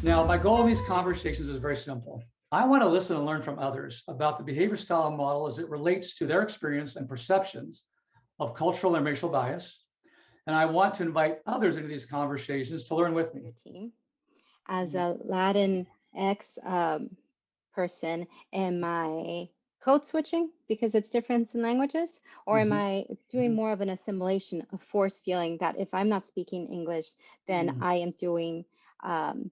Now, my goal in these conversations is very simple. I want to listen and learn from others about the behavior style model as it relates to their experience and perceptions of cultural and racial bias. And I want to invite others into these conversations to learn with me. Your team. As a Latin X person, am I code switching because it's different in languages? Or am Mhm, I doing mhm, more of an assimilation, a forced feeling that if I'm not speaking English, then mhm, I am doing,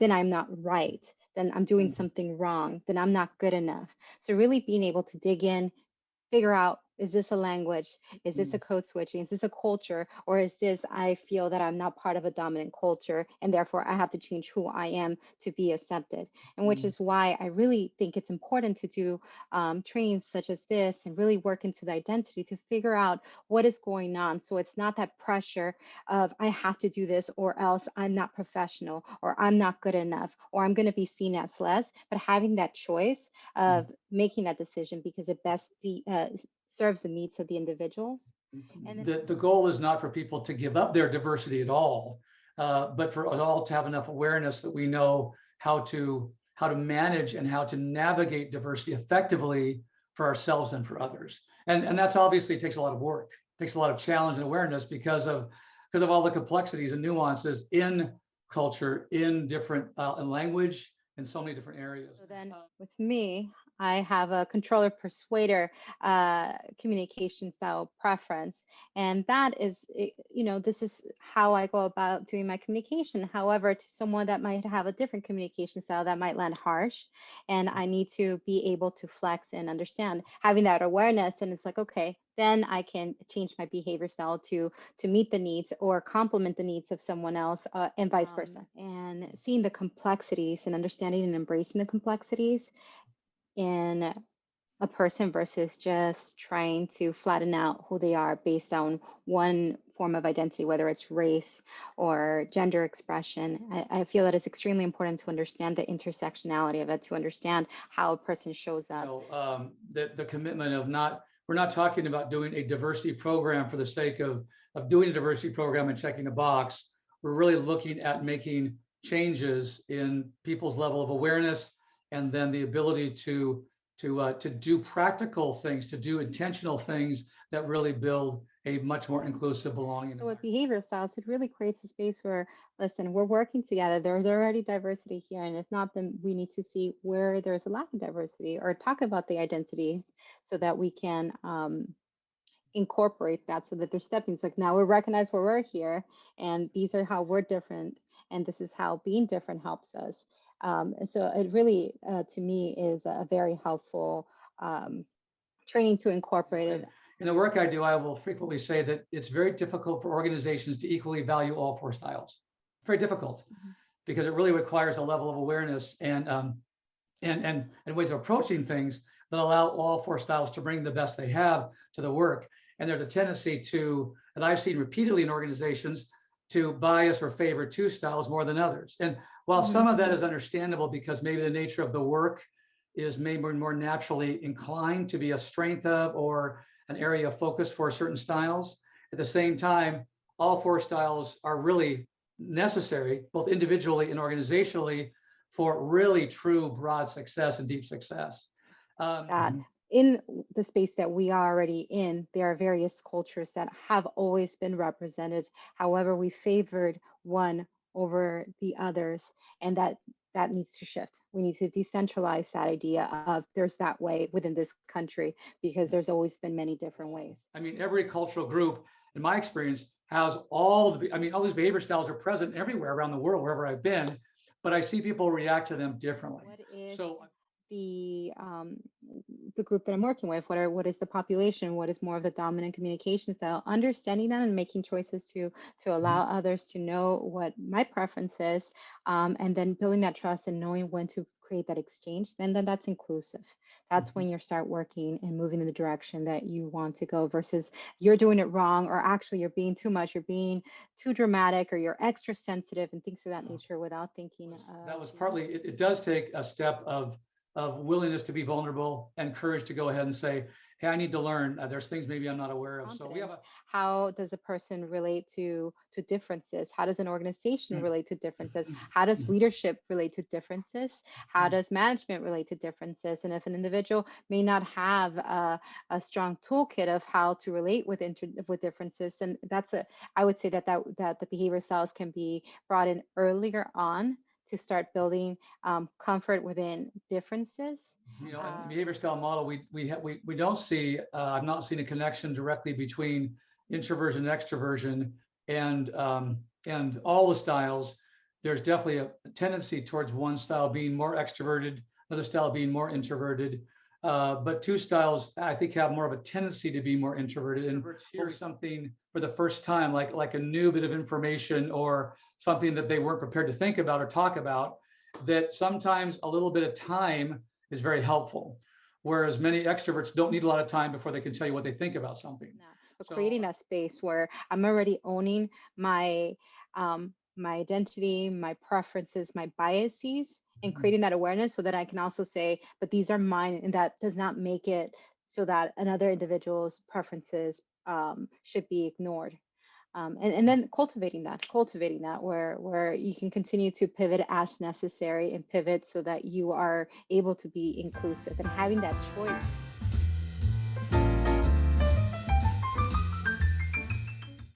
then I'm not right, then I'm doing mhm, something wrong, then I'm not good enough. So really being able to dig in, figure out, is this a language? Is this a mhm, code switching? Is this a culture? Or is this, I feel that I'm not part of a dominant culture and therefore I have to change who I am to be accepted? And which mhm. is why I really think it's important to do trainings such as this and really work into the identity to figure out what is going on. So it's not that pressure of I have to do this or else I'm not professional or I'm not good enough or I'm going to be seen as less, but having that choice of making that decision because it serves the needs of the individuals. And then The goal is not for people to give up their diversity at all, but for us all to have enough awareness that we know how to manage and how to navigate diversity effectively for ourselves and for others. And that's obviously takes a lot of work, takes a lot of challenge and awareness because of all the complexities and nuances in culture, in different in language, in so many different areas. so then with me, I have a controller persuader communication style preference. And that is, this is how I go about doing my communication. However, to someone that might have a different communication style that might land harsh, and I need to be able to flex and understand, having that awareness. And it's like, okay, then I can change my behavior style to meet the needs or complement the needs of someone else, and vice versa. And seeing the complexities and understanding and embracing the complexities in a person versus just trying to flatten out who they are based on one form of identity, whether it's race or gender expression. I feel that it's extremely important to understand the intersectionality of it, to understand how a person shows up. The commitment of not we're not talking about doing a diversity program for the sake of doing a diversity program and checking a box. We're really looking at making changes in people's level of awareness and then the ability to do practical things, to do intentional things that really build a much more inclusive, belonging So with environment. behavior styles, it really creates a space where, listen, we're working together. There's already diversity here. And if not, then we need to see where there's a lack of diversity or talk about the identities so that we can incorporate that so that there's stepping. It's like now we recognize where we're here and these are how we're different. And this is how being different helps us. And so it really, to me, is a very helpful training to incorporate And it. in the work I do, I will frequently say that it's very difficult for organizations to equally value all four styles. It's very difficult Mhm. because it really requires a level of awareness and ways of approaching things that allow all four styles to bring the best they have to the work. And there's a tendency that I've seen repeatedly in organizations to bias or favor two styles more than others. And while some Mhm. of that is understandable because maybe the nature of the work is maybe more naturally inclined to be a strength of or an area of focus for certain styles, at the same time, all four styles are really necessary, both individually and organizationally, for really true broad success and deep success. That in the space that we are already in, there are various cultures that have always been represented. However, we favored one over the others, and that needs to shift. We need to decentralize that idea of there's that way within this country because there's always been many different ways. I mean, every cultural group, in my experience, has all these behavior styles are present everywhere around the world, wherever I've been, but I see people react to them differently. What is So the um, the group that I'm working with? What is the population? What is more of the dominant communication style? Understanding that and making choices to allow mhm, others to know what my preference is, and then building that trust and knowing when to create that exchange. Then that's inclusive. That's mhm. when you start working and moving in the direction that you want to go versus you're doing it wrong or actually you're being too much, you're being too dramatic or you're extra sensitive and things of that nature without thinking That of was the partly it does take a step of willingness to be vulnerable and courage to go ahead and say, hey, I need to learn. There's things maybe I'm not aware of. So we have Confidence. a, How does a person relate to differences? How does an organization mm, relate to differences? mm, How does mm, leadership relate to differences? How mm. does management relate to differences? And if an individual may not have a strong toolkit of how to relate with differences, then I would say that the behavior styles can be brought in earlier on to start building comfort within differences. In Um, behavior style model, we don't see, I've not seen a connection directly between introversion and extroversion, and all the styles. There's definitely a tendency towards one style being more extroverted, another style being more introverted. But two styles, I think, have more of a tendency to be more introverted. And introverts hear something for the first time, like a new bit of information or something that they weren't prepared to think about or talk about, that sometimes a little bit of time is very helpful. Whereas many extroverts don't need a lot of time before they can tell you what they think about something. Yeah. So So creating that space where I'm already owning my identity, my preferences, my biases, and creating that awareness so that I can also say, but these are mine, and that does not make it so that another individual's preferences should be ignored. And then cultivating that where you can continue to pivot as necessary and pivot so that you are able to be inclusive and having that choice.